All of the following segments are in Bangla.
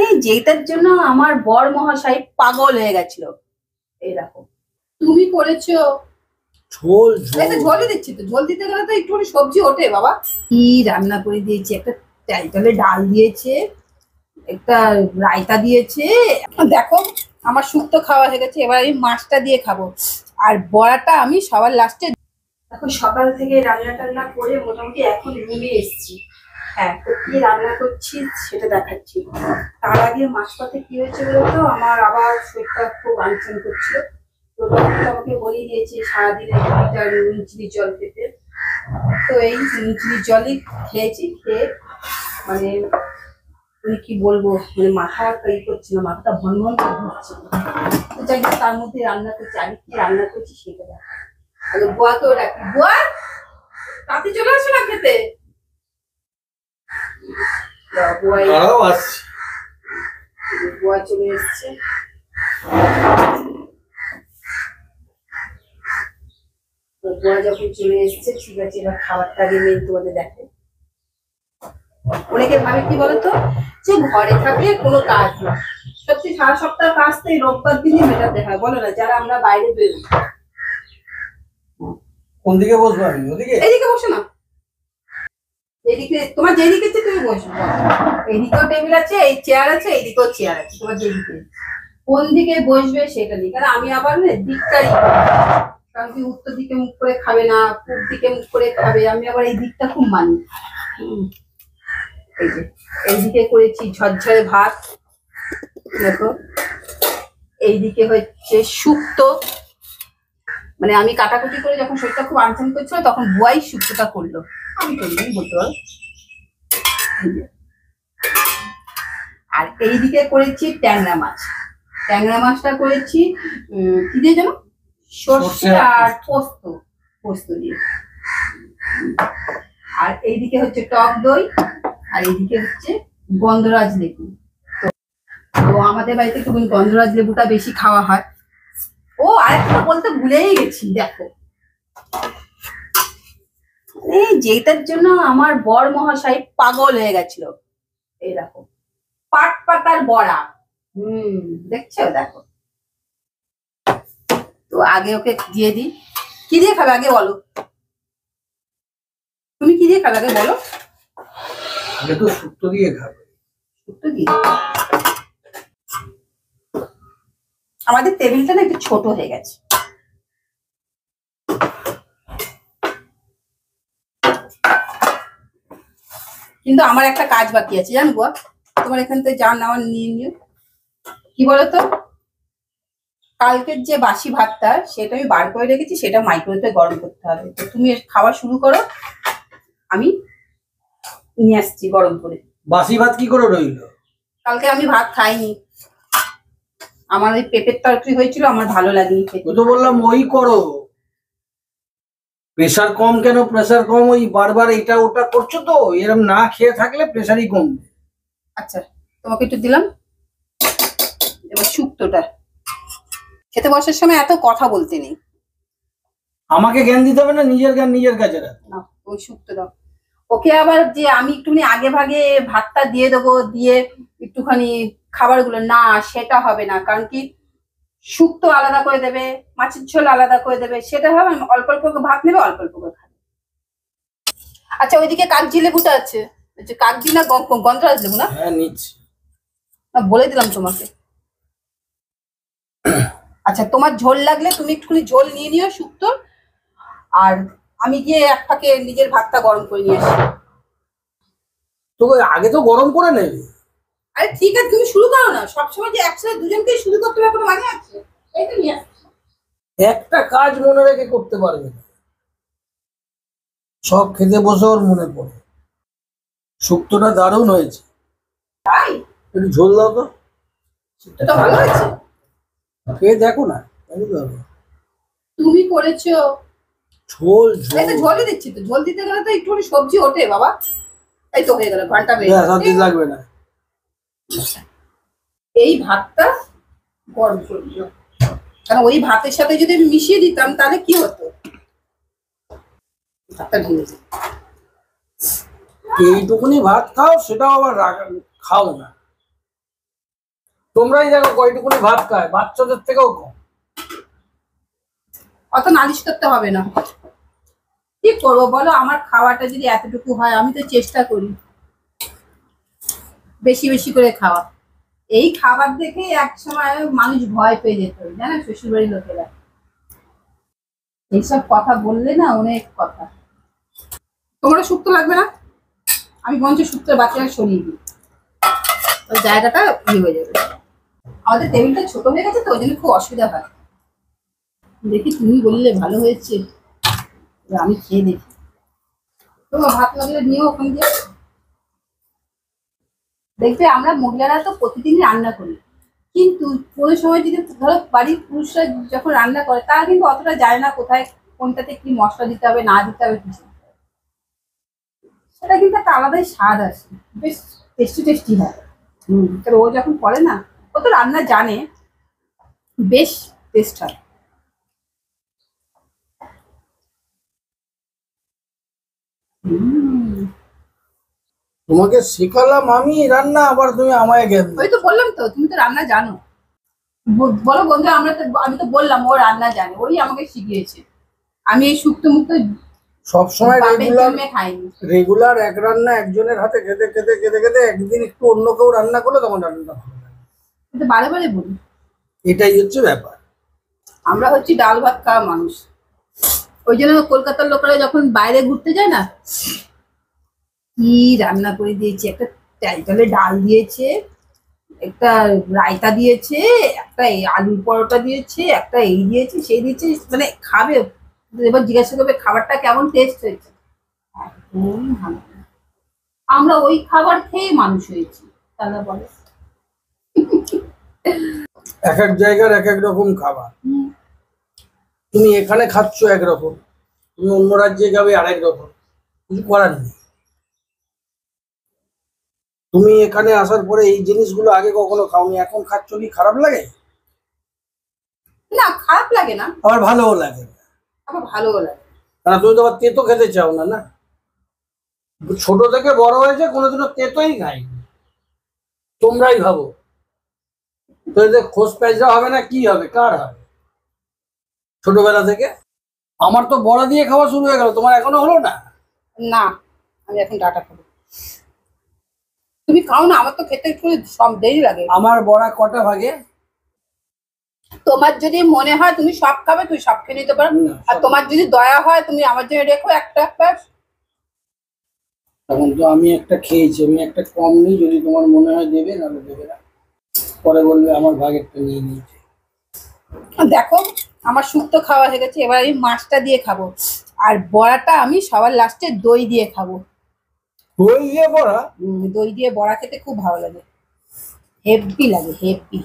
এই যেটার জন্য আমার বর মহাশয় পাগল হয়ে গেছিল। এই দেখো তুমি করেছো ঝোল ঝোলই দিচ্ছি তো, ঝোল দিতে গেলে তো একটু সবজি ওঠে বাবা। কি রান্না করে দিয়েছি, একটা টাইটালে ডাল দিয়েছে, একটা রায়তা দিয়েছে। দেখো আমার শুক্তো খাওয়া হয়ে গেছে, এবার আমি মাছটা দিয়ে খাবো। আর বড়াটা আমি সবার লাস্টে। এখন সকাল থেকে রান্না টান্না করে মোটামুটি এখন রুমে এসেছি। হ্যাঁ, তো কি রান্না করছি সেটা দেখাচ্ছি। তার আগে মাঝপথে কি হয়েছে বলতো, আমার আবার শরীরটা খুব আনচান করছিল। তো ডক্টর আমাকে বলে দিয়েছে সারাদিনে 2 লিটার নুন চিনি জল খেতে। তো এই নুন চিনি জলই খেয়েছি, খেয়ে মানে কি বলবো, মানে মাথা ই করছে না, মাথাটা ভন ভন করে ঘুরছে। তো যাই হোক, তার মধ্যে রান্না করছি। আমি কি রান্না করছি সেটা দেখা। বুয়াকেও ডাকি, বুয়া তাতে চলে আসো না খেতে। বুয়া চলে এসছে। বুয়া যখন চলে এসছে, ঠিক আছে, এবার খাবারটা আগে মেন তোমাদের দেখে। অনেকে ভাবে কি বলতো, যে ঘরে থাকলে কোনো কাজ না। সত্যি সারা সপ্তাহ কাজ তো এই রোববার দিনই মেটাতে হয়, বলো না, যারা আমরা বাইরে বেরোই। কোন দিকে বসবো আমি? ওদিকে? এইদিকে বসো না, এইদিকে তোমার যেদিকে ইচ্ছে তুমি বসো। এইদিকেও টেবিল আছে, এই চেয়ার আছে, এইদিকেও চেয়ার আছে, তোমার যেদিকে কোন দিকে বসবে সেটা নেই। কারণ আমি আবার দিকটাই, কারণ কি উত্তর দিকে মুখ করে খাবে না, পূর্ব দিকে মুখ করে খাবে, আমি আবার এই দিকটা খুব মানি। এই যে এইদিকে করেছি ঝরঝরে ভাত, দেখো। এইদিকে হচ্ছে শুক্তো, মানে আমি কাটাকুটি করে যখন শরীরটা খুব আনচান করছিল তখন বুয়াই শুক্তোটা করলো, আমি করিনি বলতে পারো। আর এইদিকে করেছি ট্যাংরা মাছ। ট্যাংরা মাছটা করেছি কি দিয়ে যেন, সর্ষে আর পোস্ত, পোস্ত দিয়ে। আর এইদিকে হচ্ছে টক দই, আর এইদিকে হচ্ছে গন্ধরাজ লেবু। তো আমাদের বাড়িতে একটু গন্ধরাজ লেবুটা বেশি খাওয়া হয়। ও আরেকটা বলতে ভুলেই গেছি, দেখো এই যেটার জন্য আমার বর মহাশয় পাগল হয়ে গেছিল। এই দেখো পাট পাতার বড়া। দেখছো, দেখো। তো আগে ওকে দিয়ে দিই। কি দিয়ে খাবে আগে বলো, তুমি কি দিয়ে খাবে আগে বলো। আগে তো শুক্তো দিয়ে খাবে। শুক্তো দিয়ে? আমাদের টেবিলটা না একটু ছোট হয়ে গেছে। কিন্তু আমার একটা কাজ বাকি আছে জানো বুয়া, তোমার এখান থেকে যা নেওয়ার নিয়ে নিও। কি বলতো, কালকের যে বাসি ভাতটা সেটা আমি বার করে রেখেছি, সেটা মাইক্রোওয়েভে গরম করতে হবে। তো তুমি খাওয়া শুরু করো, আমি নিয়ে আসছি গরম করে। বাসি ভাত কি করে রইল? কালকে আমি ভাত খাইনি, আমার ওই পেঁপের তরকারি হয়েছিল, আমার ভালো লাগেনি খেতে। তো বললাম ওই করো। প্রেসার কম কেন? প্রেসার কম ওই বারবার এটা ওটা করছো তো, এরকম না খেয়ে থাকলে প্রেসারই কমবে। আচ্ছা তোমাকে একটু দিলাম। এবার শুক্তোটা খেতে বসার সময় এত কথা বলতে নেই। আমাকে জ্ঞান দিতে হবে না, নিজের জ্ঞান নিজের কাছে রাখ। ওই শুক্তো দাও ওকে। আবার যে আমি একটুখানি আগে ভাগে ভাতটা দিয়ে দেবো, দিয়ে একটুখানি খাবারগুলো, না সেটা হবে না। কারণ কি, শুক্তো আলাদা করে দেবে, মাছের ঝোল আলাদা করে দেবে, সেটা হবে অল্প অল্প ভাত নেবে, অল্প অল্প করে খাবে। আচ্ছা ওইদিকে কাগজি লেবুটা আছে, কাগজি না গন্ধরাজ লেবু না? হ্যাঁ নিচ্ছি, বলে দিলাম তোমাকে। আচ্ছা তোমার ঝোল লাগলে তুমি একটুখানি ঝোল নিয়ে নিও শুক্তোর, আর আমি গিয়ে এক ফাঁকে নিজের ভাতটা গরম করে নিয়ে আসি। তো আগে তো গরম করে নেবে। আরে ঠিক আছে, তুমি শুরু করো না, সবসময় যে একসাথে দুজনকে শুরু করতে হবে কোনো মানে আছে? এই তো নিয়ে আসছি। একটা কাজ মনে রেখে করতে পারবে না, সব খেতে বসে ওর মনে পড়ে। শুক্তোটা দারুণ হয়েছে। তাই একটু ঝোল দাও তো। তো ভালো হয়েছে, খেয়ে দেখো না। তুমি করেছো। ঝোল এই তো ঝোলই দিচ্ছি তো, ঝোল দিতে গেলে তো একটুখানি সবজি ওঠে বাবা। এই তো হয়ে গেল, ঘন্টা বেড়ে লাগবে না। এই ভাতটা গরম করে দিও, কারণ ওই ভাতের সাথে যদি আমি মিশিয়ে দিতাম তাহলে কি হতো, ভাতটা ভেঙে যেত। এইটুকুনি ভাত খাও, সেটাও আবার খাও না। তোমরাই দেখো কয়টুকুনি ভাত খায়, বাচ্চাদের থেকেও কম। অত নালিশ করতে হবে না। কি করবো বলো, আমার খাওয়াটা যদি এতটুকু হয়, আমি তো চেষ্টা করি বেশি বেশি করে খাওয়া। এই খাবার দেখে এক সময় মানুষ ভয় পেয়ে যেত, জানো, শ্বশুর বাড়ির লোকেরা এইসব কথা বললে না, অনেক কথা। তোমারও শুক্তো লাগবে না, আমি বঞ্চ শুক্তোর বাচ্চাটা সরিয়ে দিই, ওই জায়গাটা ইয়ে হয়ে যাবে। আমাদের টেবিলটা ছোট হয়ে গেছে তো, ওই জন্য খুব অসুবিধা হয়। দেখি তুমি বললে ভালো হয়েছে, এবার আমি খেয়ে দেখি। তোমার ভাত লাগলে নিও ওখান দিয়ে। দেখবে আমরা মহিলারা তো প্রতিদিন রান্না করি, কিন্তু কোনো সময় যদি ধরো বাড়ির পুরুষরা যখন রান্না করে, তারা কিন্তু অতটা যায় না কোথায় কোনটাতে কি মশলা দিতে হবে না দিতে হবে কিছু। সেটা কিন্তু একটা আলাদাই স্বাদ আসে, বেশ টেস্টি টেস্টি হয়। তাহলে ও যখন করে না, ও তো রান্না জানে, বেশ টেস্ট হয়। তোমাকে শেখালাম আমি রান্না, আবার তুমি আমায় জ্ঞান দাও। ওই তো বললাম তো, তুমি তো রান্না জানো। বলো বন্ধু, আমি তো বললাম ও রান্না জানে, ওই আমাকে শিখিয়েছে। আমি এই শুক্তো মুক্তো সবসময় বাপের রেগুলার জন্মে খাইনি। রেগুলার এক রান্না একজনের হাতে খেতে খেতে খেতে খেতে একদিন একটু অন্য কেউ রান্না করলে তখন রান্নাটা ভালো লাগে। কিন্তু বারে বারে বলি, এটাই হচ্ছে ব্যাপার। আমরা হচ্ছি ডাল ভাত খাওয়া মানুষ। ওই জন্য কলকাতার লোকেরা যখন বাইরে ঘুরতে যায় না, কি রান্না করে দিয়েছে, একটা টাইটালে ডাল দিয়েছে, একটা রায়তা দিয়েছে, একটা এই আলুর পরোটা দিয়েছে, একটা এই দিয়েছে সেই দিয়েছে, মানে খাবে। এবার জিজ্ঞাসা করবে খাবারটা কেমন টেস্ট হয়েছে, একদম ভালো না। আমরা ওই খাবার খেয়ে মানুষ হয়েছি, তাহলে বলে। এক এক জায়গার এক এক রকম খাবার। হুম, তুমি এখানে খাচ্ছ একরকম, তুমি অন্য রাজ্যে যাবে আরেক রকম, কিছু করার নেই। তুমি এখানে আসার পরে এই জিনিসগুলো আগে কখনো খাওনি, এখন খাচ্ছ, কি খারাপ লাগে? না খারাপ লাগে না, আবার ভালোও লাগে না। আবার ভালোও লাগে। কারণ তুমি তো আবার তেতো খেতে চাও না, না? ছোট থেকে বড় হয়েছে কোনোদিনও তেতোই খাইনি। তোমরাই ভাবো, তো এদের খোঁজ প্যাঁচরা হবে না, কি হবে, কার হবে ছোটবেলা থেকে? আমার তো বড়া দিয়ে খাওয়া শুরু হয়ে গেল, তোমার এখনো হলো না? না, আমি এখন ডাটা খাবো। তুমি খাও না, আমার তো খেতে একটু সব দেরি লাগে। আমার বড়া কটা ভাগে? তোমার যদি মনে হয় তুমি সব খাবে, তুমি সব খেয়ে নিতে পারো। না, আর তোমার যদি দয়া হয়, তুমি আমার জন্য রেখো একটা ব্যাস। তখন তো আমি একটা খেয়েছি, আমি একটা কম নিই, যদি তোমার মনে হয় দেবে, নাহলে দেবে না, পরে বলবে আমার ভাগেরটা নিয়ে নিয়েছে। দেখো, আমার শুক্তো খাওয়া হয়ে গেছে, এবার আমি মাছটা দিয়ে খাবো। আর বড়াটা আমি সবার লাস্টে দই দিয়ে খাবো। দই দিয়ে বড়া? দই দিয়ে বড়া খেতে খুব ভালো লাগে, হেভি লাগে, হেভি।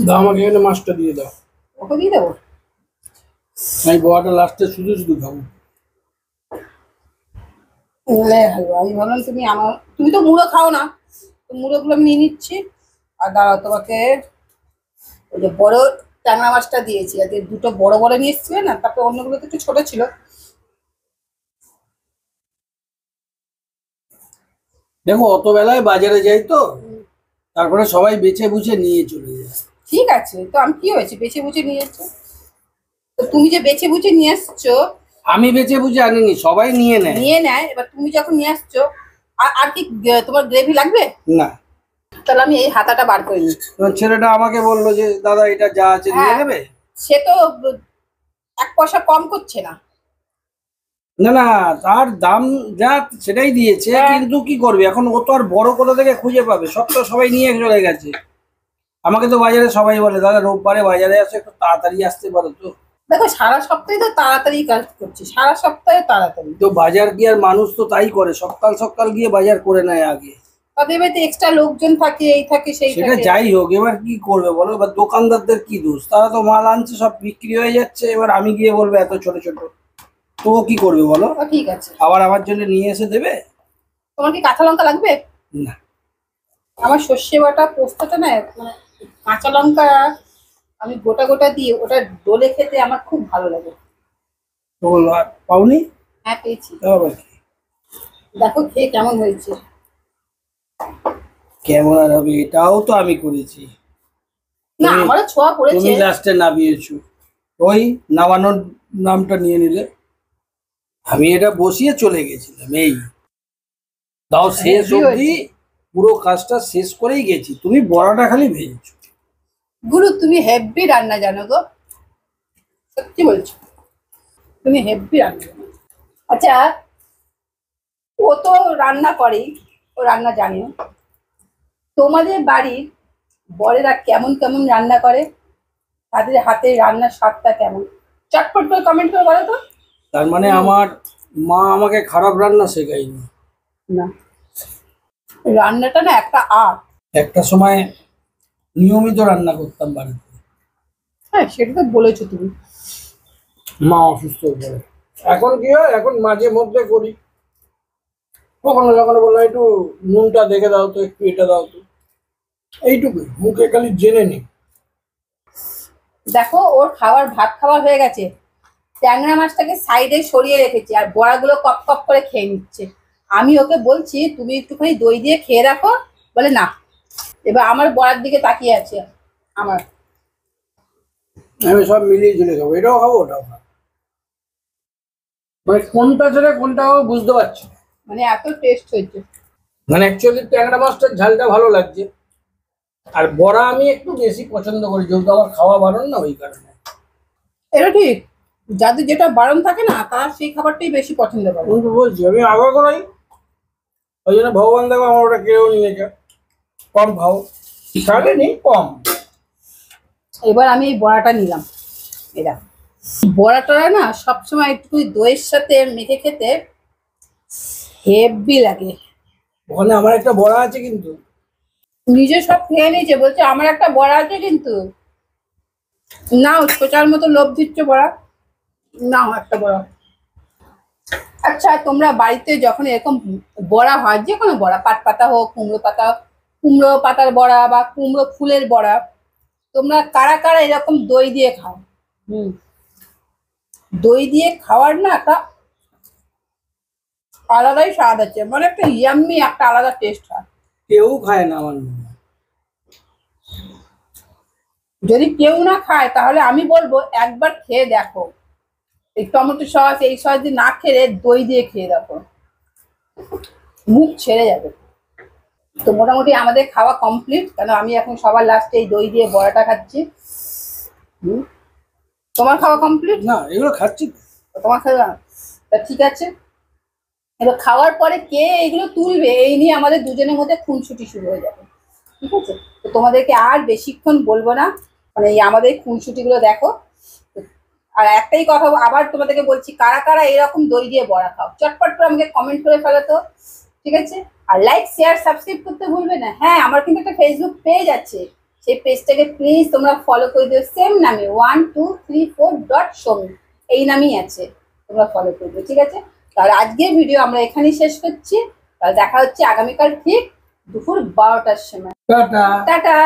দাও, আমাকে এখানে মাছটা দিয়ে দাও, ওকে দিয়ে দেবো। আমি বড়াটা লাস্টে শুধু শুধু খাবো। আমি ভাবলাম তুমি তো মুড়ো খাও না, তো মুড়োগুলো আমি নিয়ে নিচ্ছি। আর দাঁড়াও, তোমাকে ওই যে বড় ট্যাংরা মাছটা দিয়েছি, আর যে দুটো বড় বড় নিয়ে এসেছিলে না, তারপরে অন্যগুলো তো একটু ছোট ছিল। দেখো, অত বেলায় বাজারে যাই তো, তারপরে সবাই বেছে বুঝে নিয়ে চলে যায়। ঠিক আছে, তো আমি কি হয়েছে, বেছে বুঝে নিয়ে এসছো। তো তুমি যে বেছে বুঝে নিয়ে এসছো, আমি বেছে বুঝে আনিনি, সবাই নিয়ে নেয়। নিয়ে নেয়, এবার তুমি যখন নিয়ে আসছো, আর আর কি তোমার গ্রেভি লাগবে? না, তাহলে আমি এই হাতাটা বার করে নিই। তোমার ছেলেটা আমাকে বললো যে দাদা এটা যা আছে নিয়ে হ্যাঁ, নেবে। সে তো এক পয়সা কম করছে না। না না, তার দাম যা সেটাই দিয়েছে, হ্যাঁ। কিন্তু কি করবে এখন, ও তো আর বড় কোথা থেকে খুঁজে পাবে, সব তো সবাই নিয়ে চলে গেছে। আমাকে তো বাজারে সবাই বলে দাদা রোববারে বাজারে আসো, একটু তাড়াতাড়ি আসতে পারো তো। দেখো, সারা সপ্তাহে তো তাড়াতাড়ি কাজ করছি, সারা সপ্তাহে তাড়াতাড়ি। তো বাজার কি আর মানুষ তো তাই করে, সকাল সকাল গিয়ে বাজার করে নেয় আগে। তাদের বাড়িতে এক্সট্রা লোকজন থাকে, এই থাকে সেই সেটা থাকে। যাই হোক, এবার কি করবে বলো, এবার দোকানদারদের কি দোষ, তারা তো মাল আনছে, সব বিক্রি হয়ে যাচ্ছে, এবার আমি গিয়ে বলবো এত ছোট ছোট, তো ও কি করবে বলো? ও ঠিক আছে। আবার আমার জন্য নিয়ে এসে দেবে? তোমার কি কাঁচা লঙ্কা লাগবে? না। আমার সর্ষে বাটা পোস্তটা না, মানে কাঁচা লঙ্কা আমি গোটা গোটা দিয়ে ওটা ডলে খেতে আমার খুব ভালো লাগে। তো পাওনি? হ্যাঁ, পেয়েছি। তো আবার কি? দেখো খেয়ে কেমন হয়েছে। কেমন আর হবে, এটাও তো আমি করেছি। না তুমি- আমারও ছোঁয়া তুমি পড়েছে। লাস্টে নামিয়েছো, ওই নামানোর নামটা নিয়ে নিলে। আমি এটা বসিয়ে চলে গেছিলাম, এই তাও শেষ হেভি অবধি হয়েছে। পুরো কাজটা শেষ করেই গেছি, তুমি বড়াটা খালি ভেজেছো। গুরু তুমি হেভি রান্না জানো গো, সত্যি বলছো, তুমি হেভি রান্না জানো। আচ্ছা, ও তো রান্না করেই, ও রান্না জানে। তোমাদের বাড়ির বরেরা কেমন কেমন রান্না করে, তাদের হাতের রান্নার স্বাদটা কেমন, চটপট করে কমেন্ট করে বলো তো। তার মানে আমার মা আমাকে খারাপ রান্না শেখায়নি। না, রান্নাটা না একটা আর্ট। একটা সময় নিয়মিত রান্না করতাম বাড়িতে, হ্যাঁ সেটা তো বলেছো তুমি। মা অসুস্থ হয়ে পড়ে। এখন কি হয়, এখন মাঝে মধ্যে করি, কখনো কখনো বললাম একটু নুনটা দেখে দাও তো, একটু এটা দাও তো, এইটুকুই, মুখে খালি জেনে নি। দেখো ওর খাবার ভাত খাওয়া হয়ে গেছে, ট্যাংরা মাছটাকে সাইডে সরিয়ে রেখেছি আর বড়াগুলো কপ কপ করে খেয়ে নিচ্ছে। আমি ওকে বলছি তুমি একটুখানি দই দিয়ে খেয়ে রাখো, বলে না। এবার আমার বড়ার দিকে তাকিয়ে আছে আমার। আমি সব মিলিয়ে ঝুলে খাবো, এটাও খাবো ওটাও খাবো, মানে কোনটা ছেড়ে কোনটা খাবো বুঝতে পারছি না। মানে এত টেস্ট হয়েছে। মানে অ্যাকচুয়ালি ট্যাংরা মাছটার ঝালটা ভালো লাগছে, আর বড়া আমি একটু বেশি পছন্দ করি, যেহেতু আমার খাওয়া বারণ না, ওই কারণে। এটা ঠিক, যাদের যেটা বারণ থাকে না তারা সেই খাবারটাই বেশি পছন্দ করে। আমি তো বলছি আমি আগে করাই, ওই জন্য ভগবান দেখো আমার ওটা কেউ নিয়েছে, কম খাও, তাহলে নেই কম। এবার আমি এই বড়াটা নিলাম, এরা বড়াটা না সবসময় একটু দইয়ের সাথে মেখে খেতে হেভি লাগে। ওখানে আমার একটা বড়া আছে কিন্তু। নিজে সব খেয়ে নিয়েছে, বলছে আমার একটা বড়া আছে কিন্তু। নাও, ছোটার মতো লোভ দিচ্ছ বড়া, নাও একটা বড়া। আচ্ছা তোমরা বাড়িতে যখন এরকম বড়া হয়, যে কোনো বড়া, পাট পাতা হোক, কুমড়ো পাতা, কুমড়ো পাতার বড়া বা কুমড়ো ফুলের বড়া, তোমরা কারা কারা এরকম দই দিয়ে খাও? হুম, দই দিয়ে খাওয়ার না একটা আলাদাই স্বাদ আছে, মানে একটা ইয়াম্মি একটা আলাদা টেস্ট হয়। কেউ খায় না আমার মনে হয়। যদি কেউ না খায় তাহলে আমি বলবো একবার খেয়ে দেখো, এই টমেটো সস এই সস দিয়ে না খেলে দই দিয়ে খেয়ে দেখো, মুখ ছেড়ে যাবে। তো মোটামুটি আমাদের খাওয়া কমপ্লিট, কারণ আমি এখন সবার লাস্টে এই দই দিয়ে বড়াটা খাচ্ছি। হুম, তোমার খাওয়া কমপ্লিট? না, এগুলো খাচ্ছি তো। তোমার খাওয়া, তা ঠিক আছে। এবার খাওয়ার পরে কে এগুলো তুলবে এই নিয়ে আমাদের দুজনের মধ্যে খুনসুটি শুরু হয়ে যাবে, ঠিক আছে? তো তোমাদেরকে আর বেশিক্ষণ বলবো না, মানে এই আমাদের খুনসুটিগুলো দেখো। আর একটাই কথা আবার তোমাদেরকে বলছি, কারা কারা এরকম দই দিয়ে বড়া খাও, চটপট করে আমাকে কমেন্ট করে ফেলো তো, ঠিক আছে? আর লাইক শেয়ার সাবস্ক্রাইব করতে ভুলবে না। হ্যাঁ, আমার কিন্তু একটা ফেসবুক পেজ আছে, সেই পেজটাকে প্লিজ তোমরা ফলো করে দিও, সেম নামে 1234.somi, এই নামেই আছে, তোমরা ফলো করবে, ঠিক আছে? তাহলে আজকের ভিডিও আমরা এখানেই শেষ করছি। তাহলে দেখা হচ্ছে আগামীকাল ঠিক দুপুর 12টার সময়। টাটা। টাটা।